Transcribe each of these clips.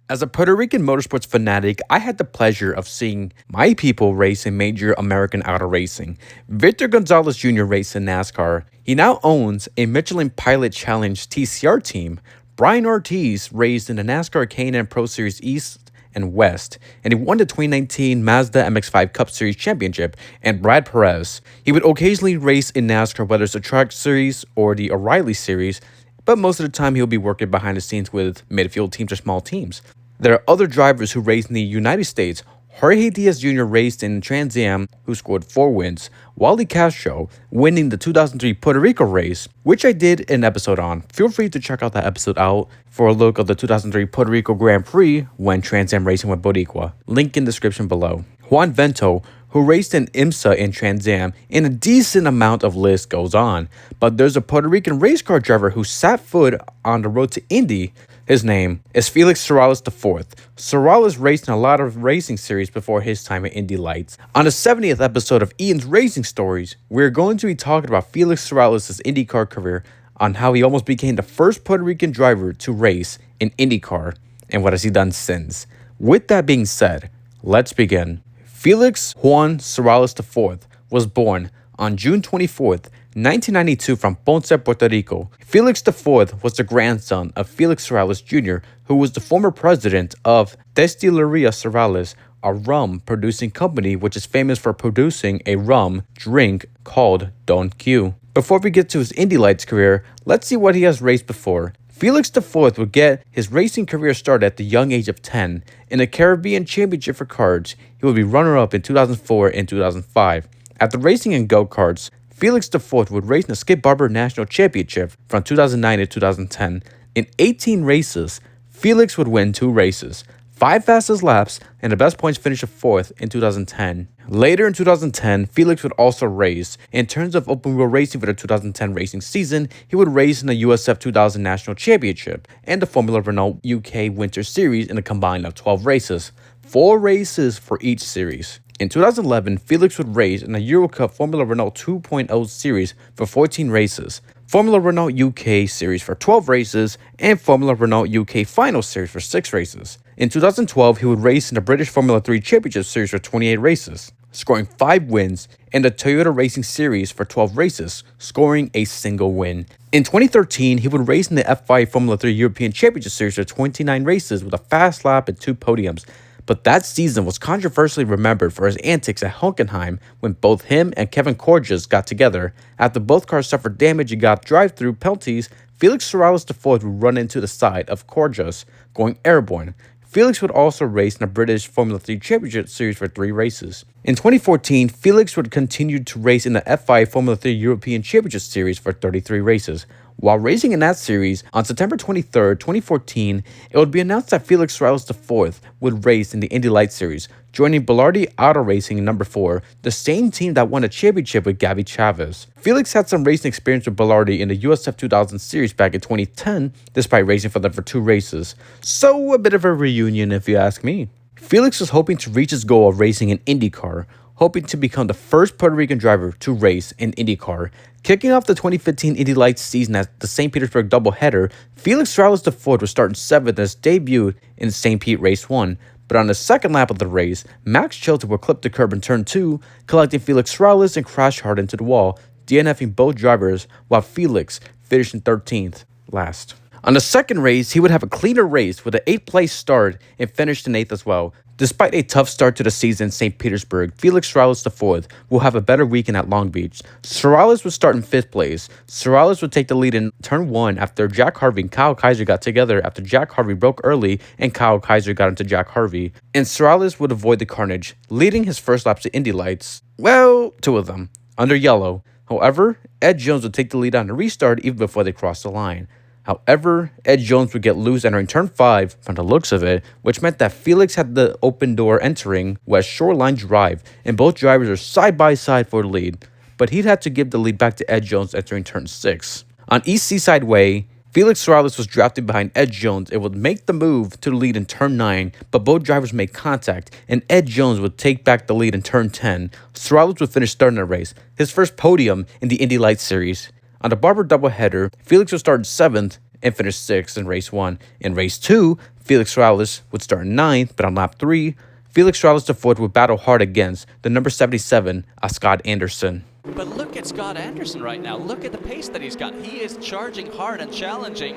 As a Puerto Rican motorsports fanatic, I had the pleasure of seeing my people race in major American auto racing. Victor Gonzalez Jr. raced in NASCAR. He now owns a Michelin Pilot Challenge TCR team. Brian Ortiz raced in the NASCAR K&N Pro Series East and West, and he won the 2019 Mazda MX-5 Cup Series Championship. And Brad Perez, he would occasionally race in NASCAR, whether it's the Truck Series or the O'Reilly Series, but most of the time he'll be working behind the scenes with midfield teams or small teams. There are other drivers who race in the United States. Jorge Diaz Jr. raced in Trans Am, who scored 4 wins. Wally Castro winning the 2003 Puerto Rico race, which I did an episode on. Feel free to check out that episode out for a look of the 2003 Puerto Rico Grand Prix when Trans Am racing with Boricua. Link in description below. Juan Vento, who raced in IMSA and Trans Am, and a decent amount of list goes on. But there's a Puerto Rican race car driver who sat foot on the road to Indy. His name is Felix Serralles IV. Serralles raced in a lot of racing series before his time at Indy Lights. On the 70th episode of Ian's Racing Stories, we're going to be talking about Felix Serralles' IndyCar career, on how he almost became the first Puerto Rican driver to race in IndyCar, and what has he done since. With that being said, let's begin. Felix Juan Serralles IV was born on June 24th, 1992 from Ponce, Puerto Rico. Felix IV was the grandson of Felix Serralles Jr., who was the former president of Destilería Serralles, a rum producing company which is famous for producing a rum drink called Don Q. Before we get to his Indy Lights career, let's see what he has raced before. Felix IV would get his racing career started at the young age of 10. In the Caribbean Championship for karts, he would be runner-up in 2004 and 2005. After racing in go-karts, Felix IV would race in the Skip Barber National Championship from 2009 to 2010. In 18 races, Felix would win 2 races, 5 fastest laps, and the best points finish of 4th in 2010. Later in 2010, Felix would also race. In terms of open wheel racing for the 2010 racing season, he would race in the USF 2000 National Championship and the Formula Renault UK Winter Series in a combined of 12 races, 4 races for each series. In 2011, Felix would race in the Eurocup Formula Renault 2.0 Series for 14 races, Formula Renault UK Series for 12 races, and Formula Renault UK Final Series for 6 races. In 2012, he would race in the British Formula 3 Championship Series for 28 races, scoring 5 wins, and the Toyota Racing Series for 12 races, scoring a single win. In 2013, he would race in the F5 Formula 3 European Championship Series for 29 races with a fast lap and 2 podiums. But that season was controversially remembered for his antics at Hockenheim when both him and Kevin Corges got together. After both cars suffered damage and got drive-through penalties, Felix Serralles IV would run into the side of Corges, going airborne. Felix would also race in the British Formula 3 Championship Series for 3 races. In 2014, Felix would continue to race in the F5 Formula 3 European Championship Series for 33 races. While racing in that series, on September 23, 2014, it would be announced that Felix Serralles IV would race in the Indy Lights series, joining Belardi Auto Racing in number 4, the same team that won a championship with Gabby Chavez. Felix had some racing experience with Belardi in the USF 2000 series back in 2010, despite racing for them for 2 races. So a bit of a reunion if you ask me. Felix was hoping to reach his goal of racing in IndyCar, hoping to become the first Puerto Rican driver to race in IndyCar. Kicking off the 2015 Indy Lights season at the St. Petersburg doubleheader, Felix Serralles IV was starting 7th as debuted in St. Pete Race 1. But on the second lap of the race, Max Chilton would clip the curb in turn 2, collecting Felix Serralles and crash hard into the wall, DNFing both drivers, while Felix finished in 13th last. On the second race, he would have a cleaner race with an 8th place start and finished in 8th as well. Despite a tough start to the season in St. Petersburg, Felix Serralles IV will have a better weekend at Long Beach. Serralles would start in 5th place. Serralles would take the lead in turn 1 after Jack Harvey and Kyle Kaiser got together after Jack Harvey broke early and Kyle Kaiser got into Jack Harvey. And Serralles would avoid the carnage, leading his first laps to Indy Lights. Well, 2 of them, under yellow. However, Ed Jones would take the lead on the restart even before they crossed the line. However, Ed Jones would get loose entering turn 5 from the looks of it, which meant that Felix had the open door entering West Shoreline Drive, and both drivers are side by side for the lead, but he'd had to give the lead back to Ed Jones entering turn 6. On East Seaside Way, Felix Serralles was drafted behind Ed Jones and would make the move to the lead in turn 9, but both drivers made contact, and Ed Jones would take back the lead in turn 10. Serralles would finish third in the race, his first podium in the Indy Lights series. On the Barber doubleheader, Felix was started 7th and finished 6th in race 1. In race 2, Felix Serralles would start in 9th, but on lap 3, Felix Serralles IV would battle hard against the number 77, Scott Anderson. But look at Scott Anderson right now. Look at the pace that he's got. He is charging hard and challenging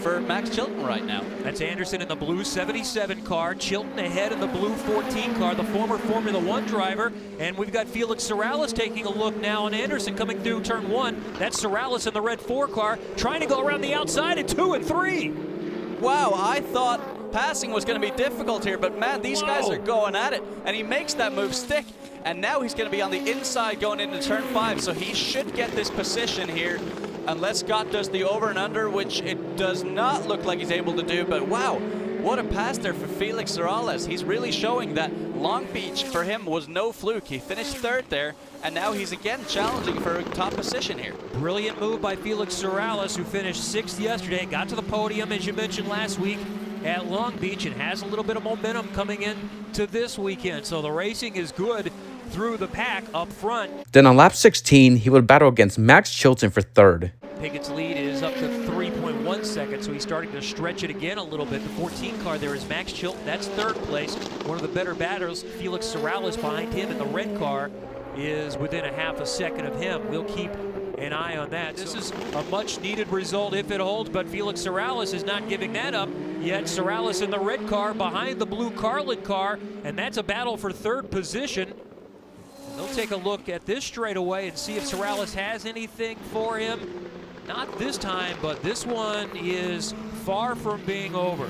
for Max Chilton right now. That's Anderson in the blue 77 car, Chilton ahead in the blue 14 car, the former Formula One driver, and we've got Felix Serralles taking a look now on Anderson coming through turn 1. That's Serralles in the red 4 car, trying to go around the outside at 2 and 3. Wow, I thought passing was going to be difficult here, but man, these guys are going at it, and he makes that move stick, and now he's going to be on the inside going into turn 5, so he should get this position here, unless Scott does the over and under, which it does not look like he's able to do, but wow, what a pass there for Felix Serralles. He's really showing that Long Beach for him was no fluke. He finished 3rd there, and now he's again challenging for a top position here. Brilliant move by Felix Serralles, who finished 6th yesterday, got to the podium, as you mentioned last week, at Long Beach, and has a little bit of momentum coming in to this weekend. So the racing is good through the pack up front. Then on lap 16, he would battle against Max Chilton for 3rd. Pigot's lead is up to 3.1 seconds, so he's starting to stretch it again a little bit. The 14 car there is Max Chilton. That's 3rd place. One of the better batters, Felix Serralles behind him, and the red car is within a half a second of him. We'll keep an eye on that. This is a much-needed result if it holds, but Felix Serralles is not giving that up. Yet Serralles in the red car behind the blue Carlin car, and that's a battle for 3rd position. They'll take a look at this straightaway and see if Serralles has anything for him. Not this time, but this one is far from being over.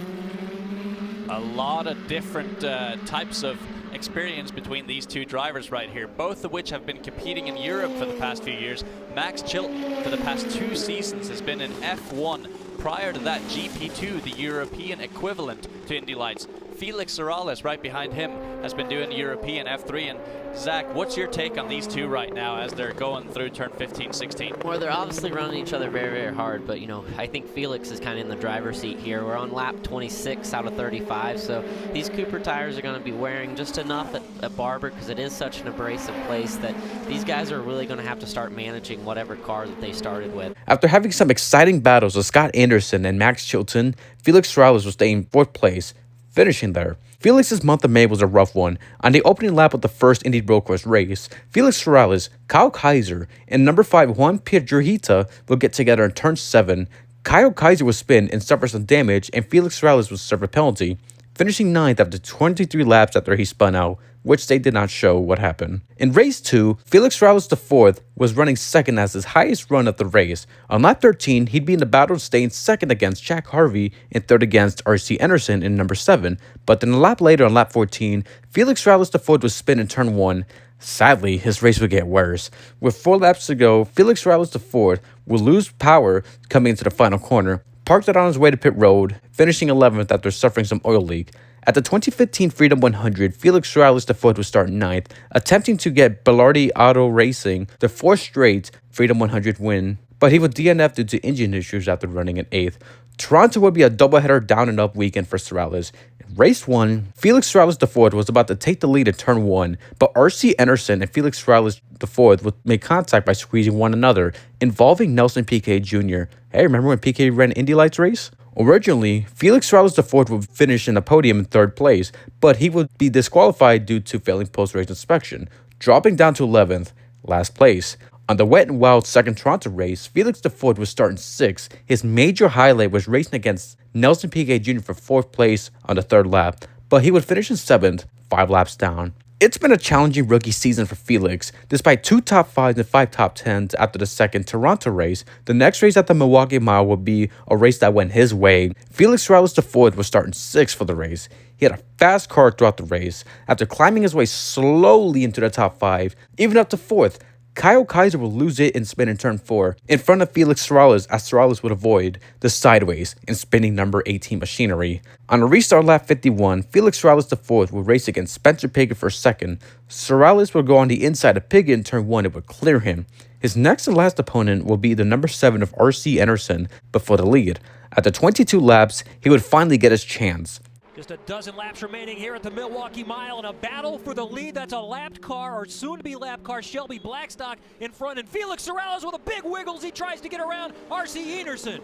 A lot of different types of experience between these two drivers right here, both of which have been competing in Europe for the past few years. Max Chilton for the past 2 seasons has been in F1. Prior to that, GP2, the European equivalent to Indy Lights. Felix Serralles right behind him has been doing European F3. And Zach, what's your take on these two right now as they're going through turn 15, 16? Well, they're obviously running each other very, very hard, but, I think Felix is kind of in the driver's seat here. We're on lap 26 out of 35, so these Cooper tires are going to be wearing just enough at Barber, because it is such an abrasive place that these guys are really going to have to start managing whatever car that they started with. After having some exciting battles with Scott Anderson and Max Chilton, Felix Serralles was staying in 4th place, finishing there. Felix's month of May was a rough one. On the opening lap of the first Indy Road Course race, Felix Serralles, Kyle Kaiser, and number 5 Juan Piedrahita will get together in turn 7. Kyle Kaiser would spin and suffer some damage, and Felix Serralles would serve a penalty, finishing 9th after 23 laps after he spun out, which they did not show what happened. In race 2, Felix Serralles IV was running 2nd as his highest run of the race. On lap 13, he'd be in the battle staying 2nd against Jack Harvey and 3rd against R.C. Anderson in number 7. But then a lap later on lap 14, Felix Serralles IV would spin in turn 1. Sadly, his race would get worse. With 4 laps to go, Felix Serralles IV would lose power coming into the final corner, parked it on his way to pit road, finishing 11th after suffering some oil leak. At the 2015 Freedom 100, Felix Serralles IV would start 9th, attempting to get Belardi Auto Racing the 4th straight Freedom 100 win, but he would DNF due to engine issues after running in 8th. Toronto would be a doubleheader down and up weekend for Serralles. In race 1, Felix Serralles IV was about to take the lead in turn 1, but R.C. Anderson and Felix Serralles IV would make contact by squeezing one another, involving Nelson Piquet Jr. Hey, remember when Piquet ran Indy Lights race? Originally, Felix Serralles IV would finish in the podium in 3rd place, but he would be disqualified due to failing post-race inspection, dropping down to 11th, last place. On the wet and wild 2nd Toronto race, Felix IV would start in 6th. His major highlight was racing against Nelson Piquet Jr. for 4th place on the 3rd lap, but he would finish in 7th, 5 laps down. It's been a challenging rookie season for Felix. Despite 2 top 5s and 5 top 10s after the 2nd Toronto race, the next race at the Milwaukee Mile would be a race that went his way. Felix Serralles IV was starting 6th for the race. He had a fast car throughout the race. After climbing his way slowly into the top 5, even up to 4th, Kyle Kaiser will lose it and spin in turn 4 in front of Felix Serralles, as Serralles would avoid the sideways and spinning number 18 machinery. On a restart lap 51, Felix Serralles IV would race against Spencer Pigot for 2nd. Serralles would go on the inside of Pigot in turn 1 and would clear him. His next and last opponent will be the number 7 of R.C. Anderson, but for the lead. After 22 laps, he would finally get his chance. Just a dozen laps remaining here at the Milwaukee Mile in a battle for the lead. That's a lapped car, or soon-to-be lapped car, Shelby Blackstock in front, and Felix Serralles with a big wiggle as he tries to get around R.C. Anderson.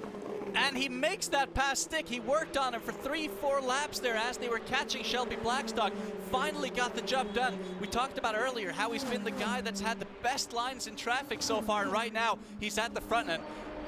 And he makes that pass stick. He worked on him for 3-4 laps there as they were catching Shelby Blackstock. Finally got the job done. We talked about earlier how he's been the guy that's had the best lines in traffic so far, and right now he's at the front end.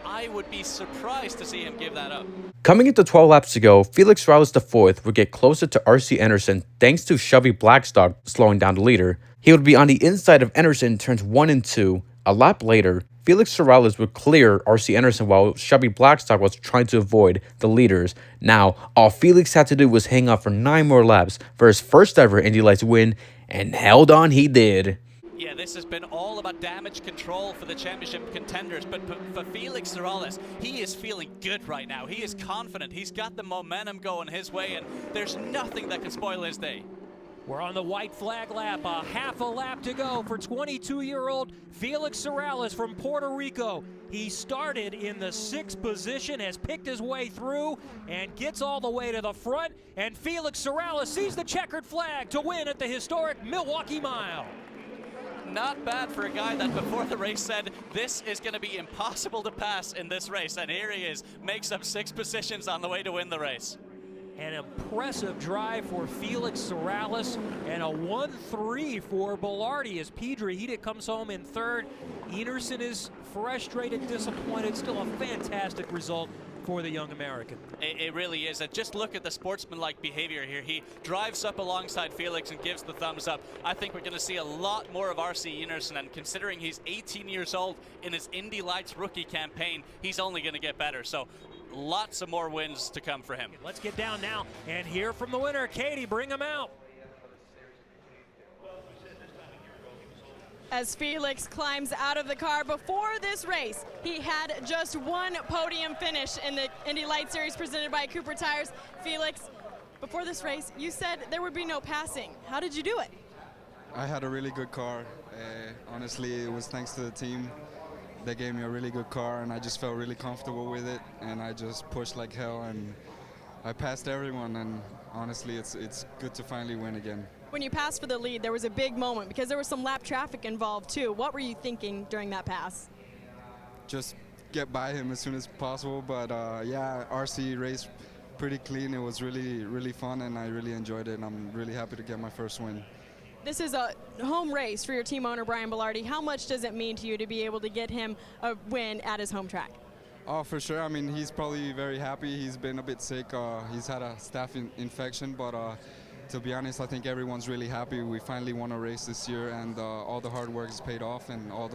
I would be surprised to see him give that up. Coming into 12 laps to go, Felix Serralles IV would get closer to R.C. Anderson thanks to Shelby Blackstock slowing down the leader. He would be on the inside of Anderson in turns 1 and 2. A lap later, Felix Serralles would clear R.C. Anderson while Shelby Blackstock was trying to avoid the leaders. Now, all Felix had to do was hang on for 9 more laps for his first ever Indy Lights win, and held on he did. Yeah, this has been all about damage control for the championship contenders, but for Felix Serralles, he is feeling good right now. He is confident. He's got the momentum going his way, and there's nothing that can spoil his day. We're on the white flag lap, a half a lap to go for 22-year-old Felix Serralles from Puerto Rico. He started in the 6th position, has picked his way through, and gets all the way to the front, and Felix Serralles sees the checkered flag to win at the historic Milwaukee Mile. Not bad for a guy that before the race said this is going to be impossible to pass in this race, and here he is, makes up 6 positions on the way to win the race. An impressive drive for Felix Serralles, and a 1-3 for Belardi as Pedro comes home in 3rd. Enerson is frustrated, disappointed, still a fantastic result for the young American. It really is, and just look at the sportsmanlike behavior here. He drives up alongside Felix and gives the thumbs up. I think we're going to see a lot more of R.C. Enerson, and considering he's 18 years old in his Indy Lights rookie campaign, he's only going to get better. So lots of more wins to come for him. Let's get down now and hear from the winner. Katie, bring him out. As Felix climbs out of the car, before this race, he had just 1 podium finish in the Indy Lights Series presented by Cooper Tires. Felix, before this race, you said there would be no passing. How did you do it? I had a really good car. Honestly, it was thanks to the team. They gave me a really good car, and I just felt really comfortable with it, and I just pushed like hell, and I passed everyone, and honestly, it's good to finally win again. When you passed for the lead, there was a big moment because there was some lap traffic involved too. What were you thinking during that pass? Just get by him as soon as possible, but yeah, RC raced pretty clean. It was really, really fun, and I really enjoyed it, and I'm really happy to get my first win. This is a home race for your team owner, Brian Belardi. How much does it mean to you to be able to get him a win at his home track? Oh, for sure. I mean, he's probably very happy. He's been a bit sick. He's had a staph infection, but to be honest, I think everyone's really happy. We finally won a race this year, and all the hard work has paid off, and all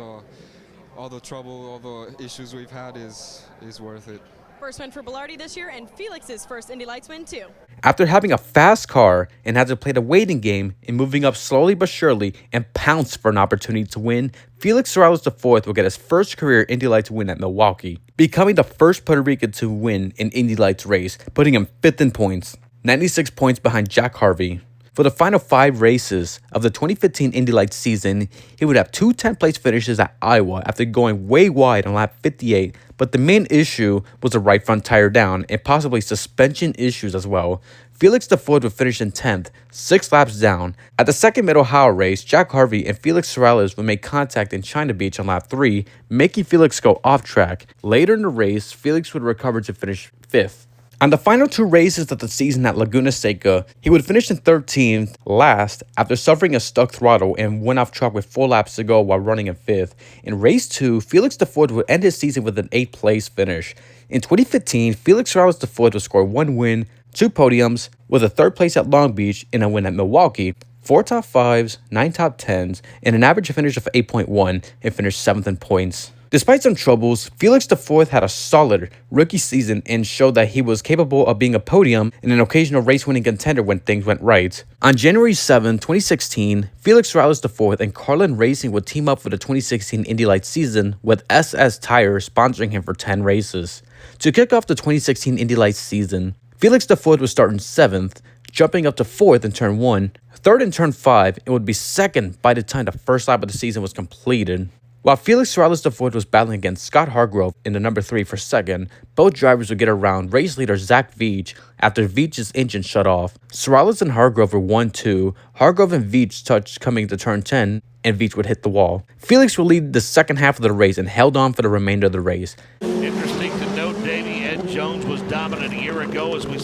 the trouble, all the issues we've had is worth it. First win for Belardi this year, and Felix's first Indy Lights win too. After having a fast car and had to play the waiting game and moving up slowly but surely and pounce for an opportunity to win, Felix Serralles IV will get his first career Indy Lights win at Milwaukee, becoming the first Puerto Rican to win an Indy Lights race, putting him 5th in points, 96 points behind Jack Harvey. For the final 5 races of the 2015 Indy Lights season, he would have 2 10th-place finishes at Iowa after going way wide on lap 58, but the main issue was the right front tire down and possibly suspension issues as well. Felix IV would finish in 10th, 6 laps down. At the second Mid-Ohio race, Jack Harvey and Felix Serralles would make contact in China Beach on lap 3, making Felix go off track. Later in the race, Felix would recover to finish 5th. On the final 2 races of the season at Laguna Seca, he would finish in 13th last after suffering a stuck throttle and went off track with 4 laps to go while running in 5th. In race 2, Felix IV would end his season with an 8th place finish. In 2015, Felix Serralles IV would score 1 win, 2 podiums, with a 3rd place at Long Beach and a win at Milwaukee, 4 top 5s, 9 top 10s, and an average finish of 8.1 and finished 7th in points. Despite some troubles, Felix IV had a solid rookie season and showed that he was capable of being a podium and an occasional race-winning contender when things went right. On January 7, 2016, Felix Serralles IV and Carlin Racing would team up for the 2016 Indy Lights season, with SS Tires sponsoring him for 10 races. To kick off the 2016 Indy Lights season, Felix IV would start in 7th, jumping up to 4th in turn 1, 3rd in turn 5, and would be 2nd by the time the first lap of the season was completed. While Felix Serralles IV was battling against Scott Hargrove in the number 3 for 2nd, both drivers would get around race leader Zach Veach after Veach's engine shut off. Serralles and Hargrove were 1-2, Hargrove and Veach touched coming to turn 10, and Veach would hit the wall. Felix would lead the second half of the race and held on for the remainder of the race. Interesting to note, Davey, Ed Jones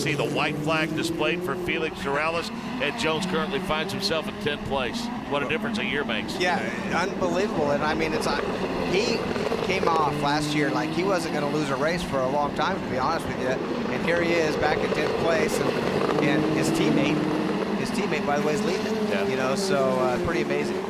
see the white flag displayed for Felix Serralles, and Jones currently finds himself in 10th place. What a difference a year makes. Yeah, unbelievable. And I mean, he came off last year like he wasn't going to lose a race for a long time, to be honest with you. And here he is back in 10th place, and his teammate, by the way, is leading it. Yeah. You know, so pretty amazing.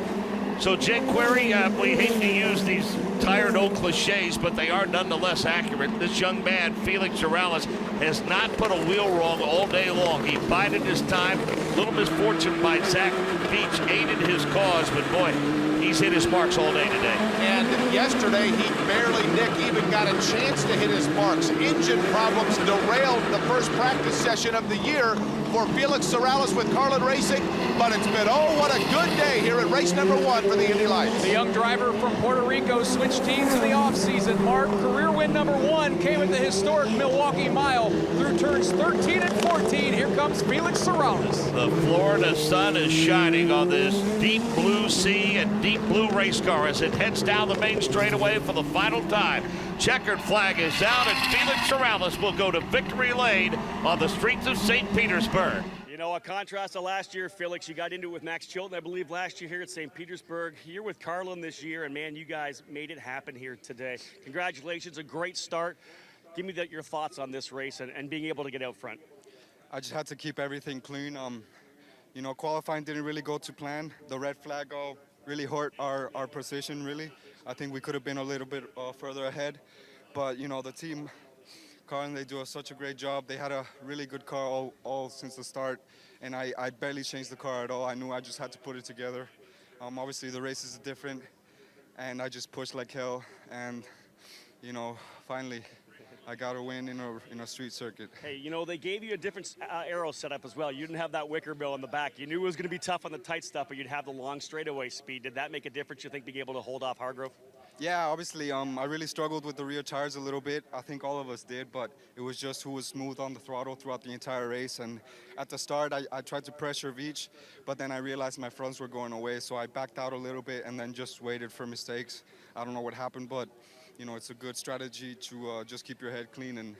So, Jake Query, we hate to use these tired old cliches, but they are nonetheless accurate. This young man, Felix Serralles, has not put a wheel wrong all day long. He bided his time. Little misfortune by Zach Beach aided his cause, but boy, he's hit his marks all day today. And yesterday, Nick even got a chance to hit his marks. Engine problems derailed the first practice session of the year for Felix Serralles with Carlin Racing, but it's been, oh, what a good day here at race number 1 for the Indy Lights. The young driver from Puerto Rico switched teams in the offseason. Mark, career win number 1 came at the historic Milwaukee Mile through turns 13 and 14. Here comes Felix Serralles. The Florida sun is shining on this deep blue sea and deep blue race car as it heads down the main straightaway for the final time. Checkered flag is out, and Felix Serralles will go to victory lane on the streets of St. Petersburg. You know, a contrast to last year, Felix, you got into it with Max Chilton, I believe, last year here at St. Petersburg. You're with Carlin this year, and, man, you guys made it happen here today. Congratulations, a great start. Give me your thoughts on this race and being able to get out front. I just had to keep everything clean. You know, qualifying didn't really go to plan. The red flag really hurt our position, really. I think we could have been a little bit further ahead. But, you know, the team, Carlin, they do such a great job. They had a really good car all since the start, and I barely changed the car at all. I knew I just had to put it together. Obviously, the race is different, and I just pushed like hell. And, you know, finally, I got a win in a street circuit. Hey, you know, they gave you a different aero setup as well. You didn't have that wicker bill in the back. You knew it was going to be tough on the tight stuff, but you'd have the long straightaway speed. Did that make a difference, you think, being able to hold off Hargrove? Yeah, obviously, I really struggled with the rear tires a little bit. I think all of us did, but it was just who was smooth on the throttle throughout the entire race. And at the start, I tried to pressure Veach, but then I realized my fronts were going away, so I backed out a little bit and then just waited for mistakes. I don't know what happened, but, you know, it's a good strategy to just keep your head clean and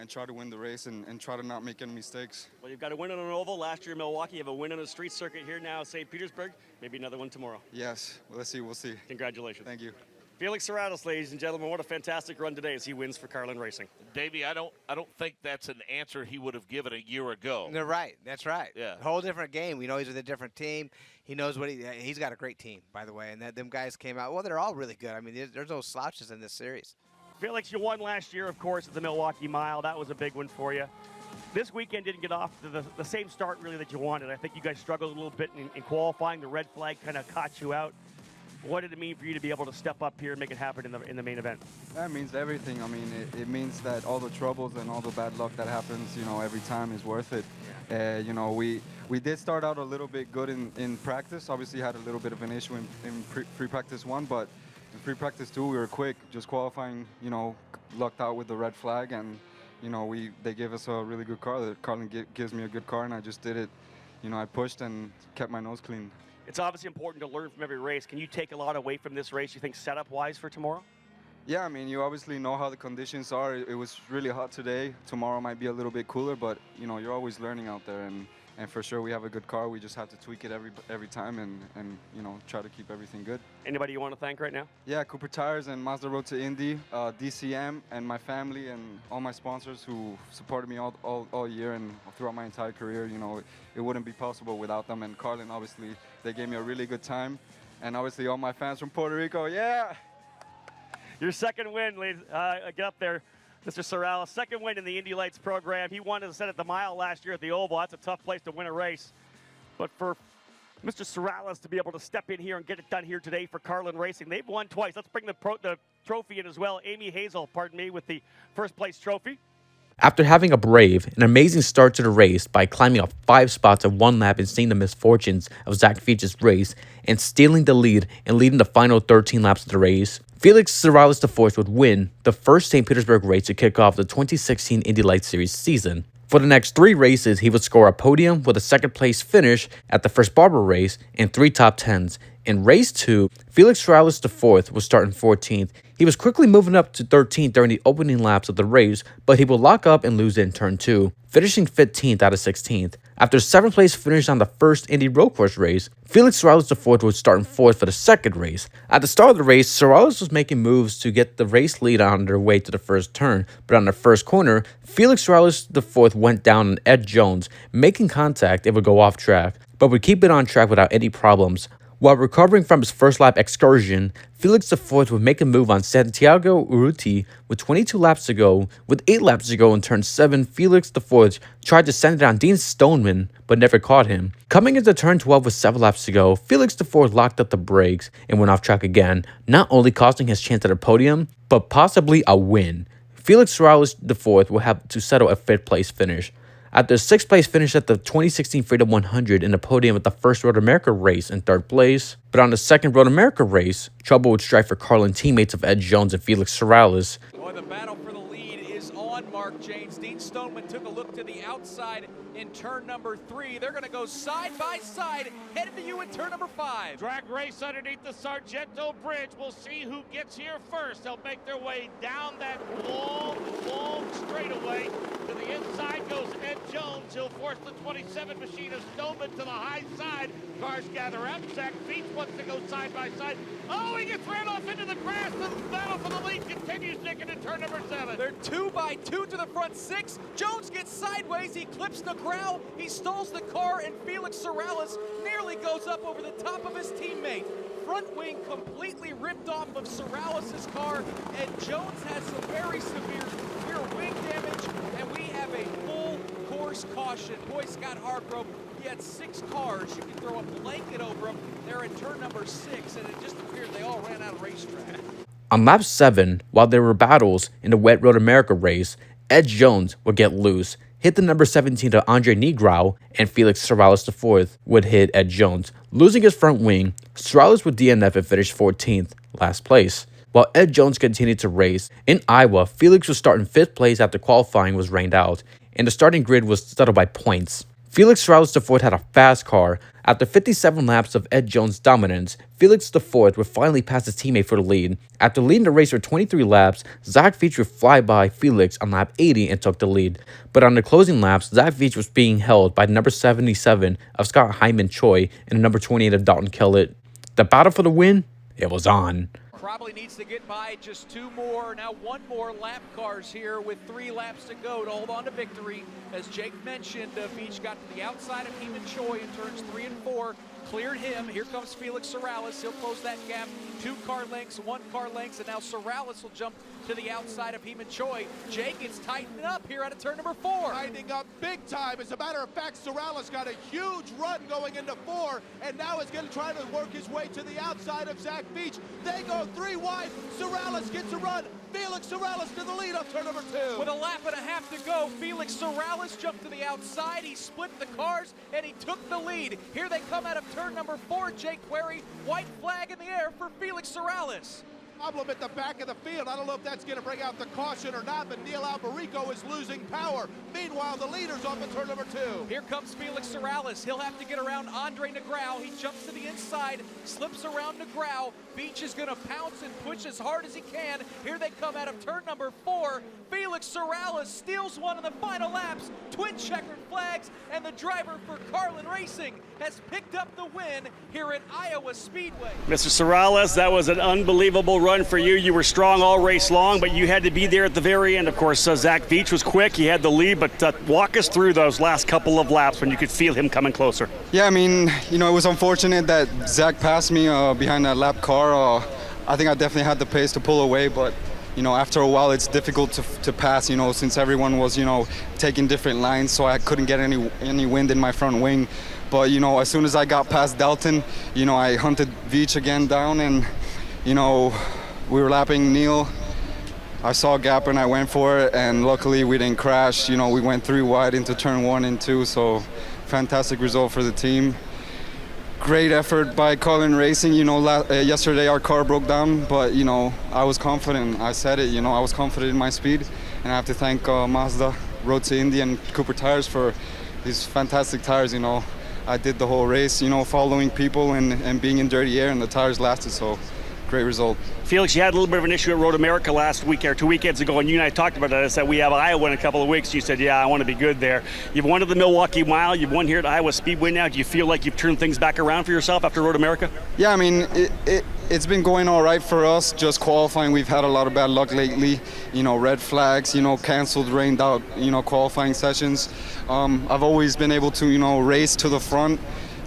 try to win the race and try to not make any mistakes. Well, you've got a win on an oval last year in Milwaukee. You have a win on a street circuit here now at St. Petersburg. Maybe another one tomorrow. Yes, well, let's see, we'll see. Congratulations. Thank you. Felix Serralles, ladies and gentlemen, what a fantastic run today as he wins for Carlin Racing. Davey, I don't think that's an answer he would have given a year ago. They're right. That's right. Yeah. Whole different game. We know he's with a different team. He knows what he's got a great team, by the way. And them guys came out. Well, they're all really good. I mean, there's no slouches in this series. Felix, you won last year, of course, at the Milwaukee Mile. That was a big one for you. This weekend didn't get off to the same start, really, that you wanted. I think you guys struggled a little bit in qualifying. The red flag kind of caught you out. What did it mean for you to be able to step up here and make it happen in the main event? That means everything. I mean, it means that all the troubles and all the bad luck that happens, you know, every time is worth it. Yeah. You know, we did start out a little bit good in practice. Obviously, had a little bit of an issue in free practice 1, but in free practice 2, we were quick. Just qualifying, you know, lucked out with the red flag, and you know, they gave us a really good car. Carlin gives me a good car, and I just did it. You know, I pushed and kept my nose clean. It's obviously important to learn from every race. Can you take a lot away from this race, you think, setup-wise for tomorrow? Yeah, I mean, you obviously know how the conditions are. It was really hot today. Tomorrow might be a little bit cooler, but, you know, you're always learning out there. And for sure, we have a good car. We just have to tweak it every time and you know, try to keep everything good. Anybody you want to thank right now? Yeah, Cooper Tires and Mazda Road to Indy, DCM, and my family and all my sponsors who supported me all year and throughout my entire career. You know, it wouldn't be possible without them. And Carlin, obviously, they gave me a really good time. And obviously, all my fans from Puerto Rico, yeah! Your second win, ladies. Get up there, Mr. Serralles. Second win in the Indy Lights program. He won, as I said, at the mile last year at the Oval. That's a tough place to win a race. But for Mr. Serralles to be able to step in here and get it done here today for Carlin Racing. They've won twice. Let's bring the trophy in as well. Amy Hazel, pardon me, with the first place trophy. After having a brave and amazing start to the race by climbing up 5 spots in 1 lap and seeing the misfortunes of Zach Veach's race and stealing the lead and leading the final 13 laps of the race, Felix Serralles IV would win the first St. Petersburg race to kick off the 2016 Indy Lights Series season. For the next 3 races, he would score a podium with a second-place finish at the first Barber race and 3 top 10s, In race 2, Felix Serralles IV was starting 14th. He was quickly moving up to 13th during the opening laps of the race, but he would lock up and lose it in turn 2, finishing 15th out of 16th. After a 7th place finish on the first Indy road course race, Felix Serralles IV was starting 4th for the second race. At the start of the race, Serralles was making moves to get the race lead on their way to the first turn, but on the first corner, Felix Serralles IV went down on Ed Jones. Making contact, it would go off track, but would keep it on track without any problems. While recovering from his first lap excursion, Felix IV would make a move on Santiago Urruti with 22 laps to go. With 8 laps to go in turn 7, Felix IV tried to send it on Dean Stoneman, but never caught him. Coming into turn 12 with 7 laps to go, Felix IV locked up the brakes and went off track again, not only costing his chance at a podium, but possibly a win. Felix Serralles IV will have to settle a 5th place finish. After a 6th place finish at the 2016 Freedom 100 in the podium at the first Road America race in 3rd place, but on the second Road America race, trouble would strike for Carlin teammates of Ed Jones and Felix Serralles. Boy, the battle for the lead is on, Mark James. Dean Stoneman took a look to the outside in turn number 3. They're going to go side by side, headed to you in turn number 5. Drag race underneath the Sargento Bridge. We'll see who gets here first. They'll make their way down that long straightaway. To the inside goes Ed Jones. He'll force the 27 machine of Stoneman to the high side. Cars gather up. Zach Beach wants to go side by side. Oh, he gets ran off into the grass. The battle for the lead continues, Nick, into turn number 7. They're 2 by 2 to the front 6. Jones gets sideways. He clips the crowd. He stalls the car, and Felix Serralles nearly goes up over the top of his teammate. Front wing completely ripped off of Serralles' car, and Jones has some very severe rear wing damage, and we have a full course caution. Boy, Scott Hargrove, he had 6 cars. You can throw a blanket over them. They're in turn number 6, and it just appears they all ran out of racetrack. On lap 7, while there were battles in the Wet Road America race, Ed Jones would get loose, hit the number 17 to Andre Negrao, and Felix Serralles IV would hit Ed Jones. Losing his front wing, Serralles would DNF and finish 14th, last place. While Ed Jones continued to race, in Iowa, Felix was starting 5th place after qualifying was rained out, and the starting grid was settled by points. Felix Serralles IV had a fast car. After 57 laps of Ed Jones' dominance, Felix IV would finally pass his teammate for the lead. After leading the race for 23 laps, Zach Veach would fly by Felix on lap 80 and took the lead. But on the closing laps, Zach Veach was being held by number 77 of Scott Hyman Choi and the number 28 of Dalton Kellett. The battle for the win, it was on. Probably needs to get by just 2 more, now 1 more lap cars here with 3 laps to go to hold on to victory. As Jake mentioned, Beach got to the outside of Heeman Choi in turns 3 and 4, cleared him. Here comes Felix Serralles. He'll close that gap. 2 car lengths, 1 car length, and now Serralles will jump to the outside of Heeman Choi. Jake, it's tightening up here out of turn number 4. Tightening up big time. As a matter of fact, Serralles got a huge run going into 4, and now is going to try to work his way to the outside of Zach Beach. They go 3 wide. Serralles gets a run. Felix Serralles to the lead on turn number 2. With a lap and a half to go, Felix Serralles jumped to the outside. He split the cars, and he took the lead. Here they come out of turn number 4. Jake Query, white flag in the air for Felix Serralles. Problem at the back of the field. I don't know if that's going to bring out the caution or not, but Neil Alberico is losing power. Meanwhile, the leader's off at turn number 2. Here comes Felix Serralles. He'll have to get around Andre Negrao. He jumps to the inside, slips around Negrao. Beach is going to pounce and push as hard as he can. Here they come out of turn number 4. Felix Serralles steals one in the final laps. Twin checkered flags, and the driver for Carlin Racing has picked up the win here at Iowa Speedway. Mr. Serralles, that was an unbelievable run for you. You were strong all race long, but you had to be there at the very end. Of course, Zach Veach was quick. He had the lead, but walk us through those last couple of laps when you could feel him coming closer. Yeah, I mean, it was unfortunate that Zach passed me behind that lap car. I think I definitely had the pace to pull away, but after a while it's difficult to pass, since everyone was, taking different lines, so I couldn't get any wind in my front wing. But, as soon as I got past Dalton, I hunted Veach again down, and, we were lapping Neil. I saw a gap and I went for it, and luckily we didn't crash. We went 3 wide into turn 1 and 2, so fantastic result for the team. Great effort by Carlin Racing. Yesterday our car broke down, but I was confident. I said it. I was confident in my speed, and I have to thank Mazda, Road to Indy, and Cooper Tires for these fantastic tires. I I did the whole race, following people and being in dirty air, and the tires lasted, so great result. Felix, you had a little bit of an issue at Road America last week or 2 weekends ago, and you and I talked about that. I said we have Iowa in a couple of weeks. You said, yeah, I want to be good there. You've won at the Milwaukee Mile. You've won here at Iowa Speedway now. Do you feel like you've turned things back around for yourself after Road America? Yeah, I mean, it's been going all right for us. Just qualifying, we've had a lot of bad luck lately. Red flags, canceled, rained out, qualifying sessions. I've always been able to, race to the front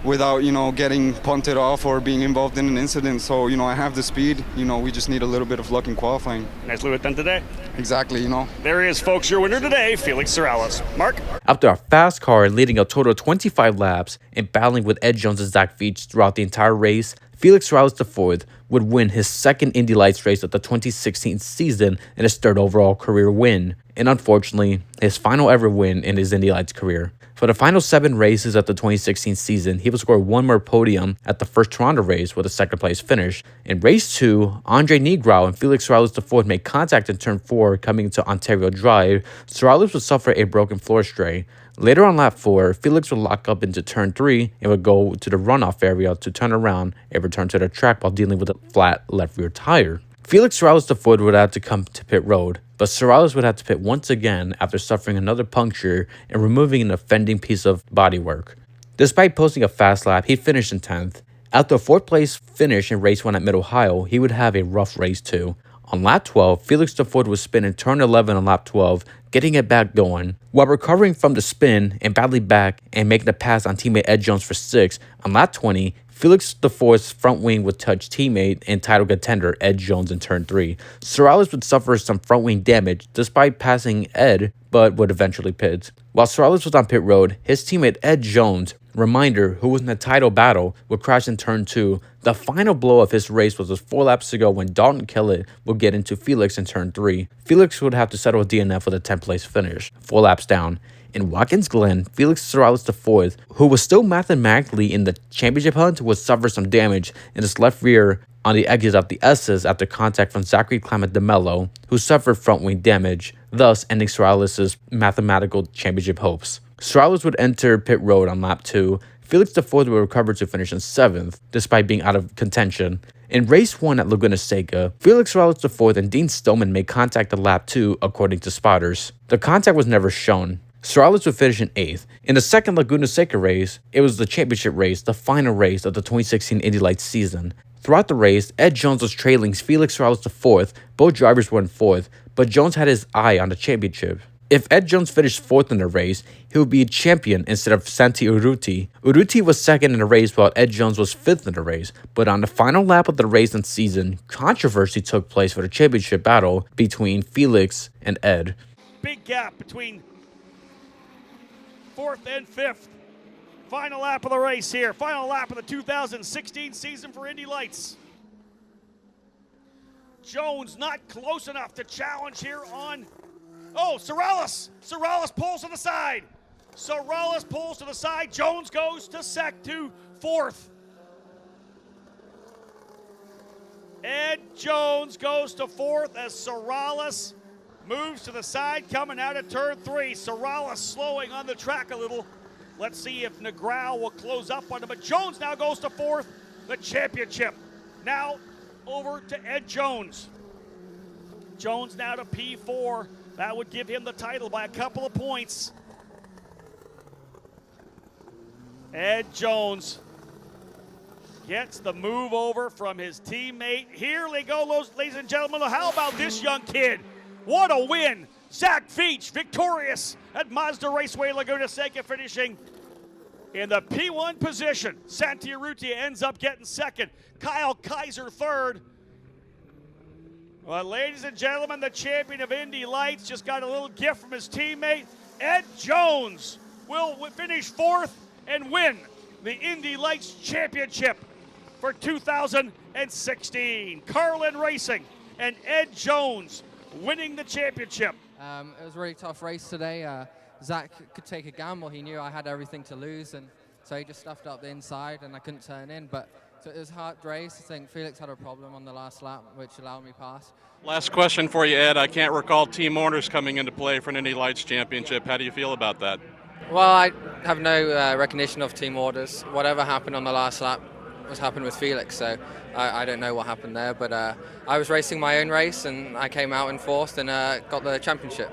without, getting punted off or being involved in an incident. So, I have the speed. We just need a little bit of luck in qualifying. Nicely done today. Exactly, There he is, folks, your winner today, Felix Serralles. Mark? After a fast car and leading a total of 25 laps and battling with Ed Jones and Zach Veach throughout the entire race, Felix Serralles IV would win his second Indy Lights race of the 2016 season and his third overall career win, and unfortunately, his final ever win in his Indy Lights career. For the final 7 races of the 2016 season, he would score one more podium at the first Toronto race with a second place finish. In race 2, Andre Negro and Felix Serralles IV made contact in turn 4 coming into Ontario Drive. Serralles would suffer a broken floor stray. Later on lap 4, Felix would lock up into turn 3 and would go to the runoff area to turn around and return to the track while dealing with a flat left rear tire. Felix Serralles IV would have to come to pit road, but Serralles would have to pit once again after suffering another puncture and removing an offending piece of bodywork. Despite posting a fast lap, he finished in 10th. After a 4th place finish in race 1 at Mid-Ohio, he would have a rough race too. On lap 12, Felix IV would spin in turn 11 on lap 12, getting it back going. While recovering from the spin and battling back and making a pass on teammate Ed Jones for 6th, on lap 20, Felix IV's front wing would touch teammate and title contender Ed Jones in turn 3. Serralles would suffer some front wing damage despite passing Ed, but would eventually pit. While Serralles was on pit road, his teammate Ed Jones, reminder, who was in the title battle, would crash in turn 2. The final blow of his race was 4 laps ago when Dalton Kellett would get into Felix in turn 3. Felix would have to settle a DNF with a 10th place finish, 4 laps down. In Watkins Glen, Felix Serralles IV, who was still mathematically in the championship hunt, would suffer some damage in his left rear on the exit of the S's after contact from Zachary Clement DeMello, who suffered front wing damage, thus ending Serralles' mathematical championship hopes. Serralles would enter pit road on lap 2. Felix IV would recover to finish in 7th, despite being out of contention. In race 1 at Laguna Seca, Felix Serralles IV and Dean Stillman made contact at lap 2, according to spotters. The contact was never shown. Serralles would finish in 8th. In the second Laguna Seca race, it was the championship race, the final race of the 2016 Indy Lights season. Throughout the race, Ed Jones was trailing Felix Serralles IV. Both drivers were in 4th, but Jones had his eye on the championship. If Ed Jones finished 4th in the race, he would be a champion instead of Santi Urruti. Urruti was 2nd in the race while Ed Jones was 5th in the race, but on the final lap of the race and season, controversy took place for the championship battle between Felix and Ed. Big gap between 4th and 5th. Final lap of the race here. Final lap of the 2016 season for Indy Lights. Jones not close enough to challenge here on... Oh, Serralles! Serralles pulls to the side. Serralles pulls to the side. Jones goes to 4th. Ed Jones goes to 4th as Serralles moves to the side coming out of turn 3. Serralles slowing on the track a little. Let's see if Negrao will close up on him. But Jones now goes to 4th. The championship now over to Ed Jones. Jones now to P4. That would give him the title by a couple of points. Ed Jones gets the move over from his teammate. Here they go, ladies and gentlemen. How about this young kid? What a win. Zach Veach victorious at Mazda Raceway Laguna Seca, finishing in the P1 position. Santi Urruti ends up getting 2nd. Kyle Kaiser 3rd. Well, ladies and gentlemen, the champion of Indy Lights just got a little gift from his teammate. Ed Jones will finish 4th and win the Indy Lights Championship for 2016. Carlin Racing and Ed Jones winning the championship. It was a really tough race today. Zach could take a gamble. He knew I had everything to lose, and so he just stuffed up the inside, and I couldn't turn in. But so it was a hard race. I think Felix had a problem on the last lap, which allowed me past. Last question for you, Ed. I can't recall team orders coming into play for an Indy Lights championship. How do you feel about that? Well, I have no recognition of team orders. Whatever happened on the last lap was happened with Felix, so I don't know what happened there. But I was racing my own race, and I came out in fourth and got the championship.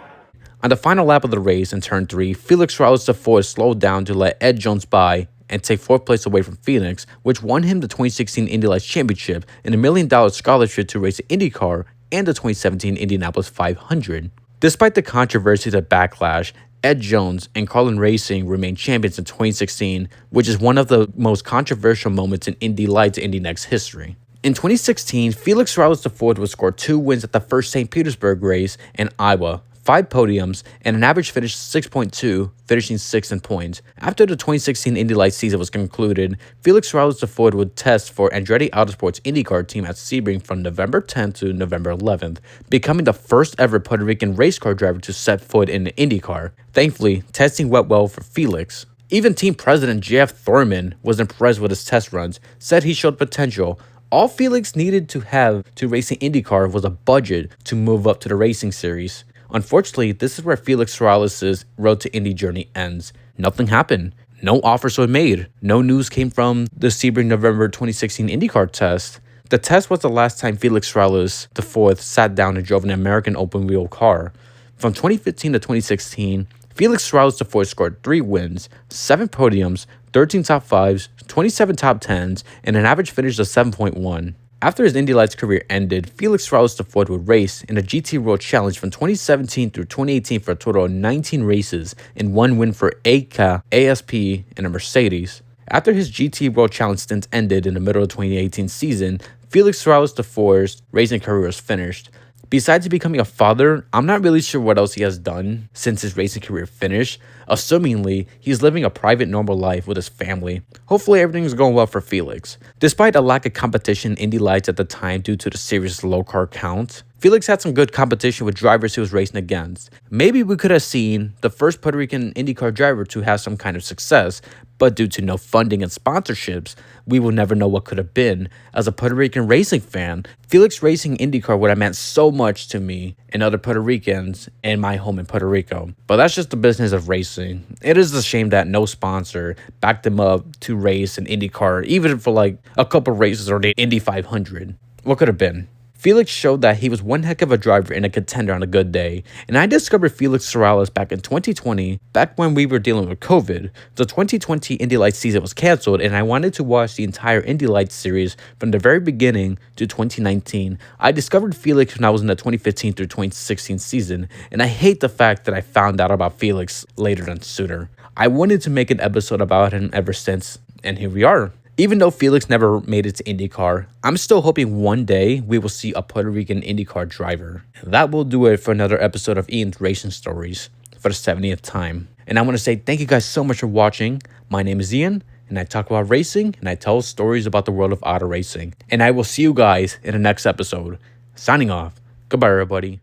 On the final lap of the race in turn 3, Felix Serralles IV slowed down to let Ed Jones by and take 4th place away from Felix, which won him the 2016 Indy Lights Championship and $1 million scholarship to race the IndyCar and the 2017 Indianapolis 500. Despite the controversies and backlash, Ed Jones and Carlin Racing remained champions in 2016, which is one of the most controversial moments in Indy Lights Indy Next history. In 2016, Felix Serralles IV would score 2 wins at the first St. Petersburg race in Iowa, 5 podiums, and an average finish of 6.2, finishing 6th in points. After the 2016 Indy Lights season was concluded, Felix Serralles IV would test for Andretti Autosports IndyCar team at Sebring from November 10th to November 11th, becoming the first ever Puerto Rican race car driver to set foot in an IndyCar. Thankfully, testing went well for Felix. Even team president Jeff Thorman was impressed with his test runs, said he showed potential. All Felix needed to have to race an IndyCar was a budget to move up to the racing series. Unfortunately, this is where Felix Serralles' road to Indy journey ends. Nothing happened. No offers were made. No news came from the Sebring November 2016 IndyCar test. The test was the last time Felix Serralles IV sat down and drove an American open-wheel car. From 2015 to 2016, Felix Serralles IV scored 3 wins, 7 podiums, 13 top 5s, 27 top 10s, and an average finish of 7.1. After his Indy Lights career ended, Felix Serralles IV would race in a GT World Challenge from 2017 through 2018 for a total of 19 races and 1 win for ACA, ASP, and a Mercedes. After his GT World Challenge stint ended in the middle of the 2018 season, Felix Serralles IV's racing career was finished. Besides becoming a father, I'm not really sure what else he has done since his racing career finished. Assumingly, he's living a private, normal life with his family. Hopefully, everything is going well for Felix. Despite a lack of competition in Indy Lights at the time due to the series' low car count, Felix had some good competition with drivers he was racing against. Maybe we could have seen the first Puerto Rican IndyCar driver to have some kind of success, but due to no funding and sponsorships, we will never know what could have been. As a Puerto Rican racing fan, Felix racing IndyCar would have meant so much to me and other Puerto Ricans and my home in Puerto Rico. But that's just the business of racing. It is a shame that no sponsor backed him up to race an IndyCar, even for like a couple races or the Indy 500. What could have been? Felix showed that he was one heck of a driver and a contender on a good day, and I discovered Felix Serralles back in 2020, back when we were dealing with COVID. The 2020 Indy Lights season was canceled, and I wanted to watch the entire Indy Lights series from the very beginning to 2019. I discovered Felix when I was in the 2015 through 2016 season, and I hate the fact that I found out about Felix later than sooner. I wanted to make an episode about him ever since, and here we are. Even though Felix never made it to IndyCar, I'm still hoping one day we will see a Puerto Rican IndyCar driver. That will do it for another episode of Ian's Racing Stories for the 70th time. And I want to say thank you guys so much for watching. My name is Ian, and I talk about racing, and I tell stories about the world of auto racing. And I will see you guys in the next episode. Signing off. Goodbye, everybody.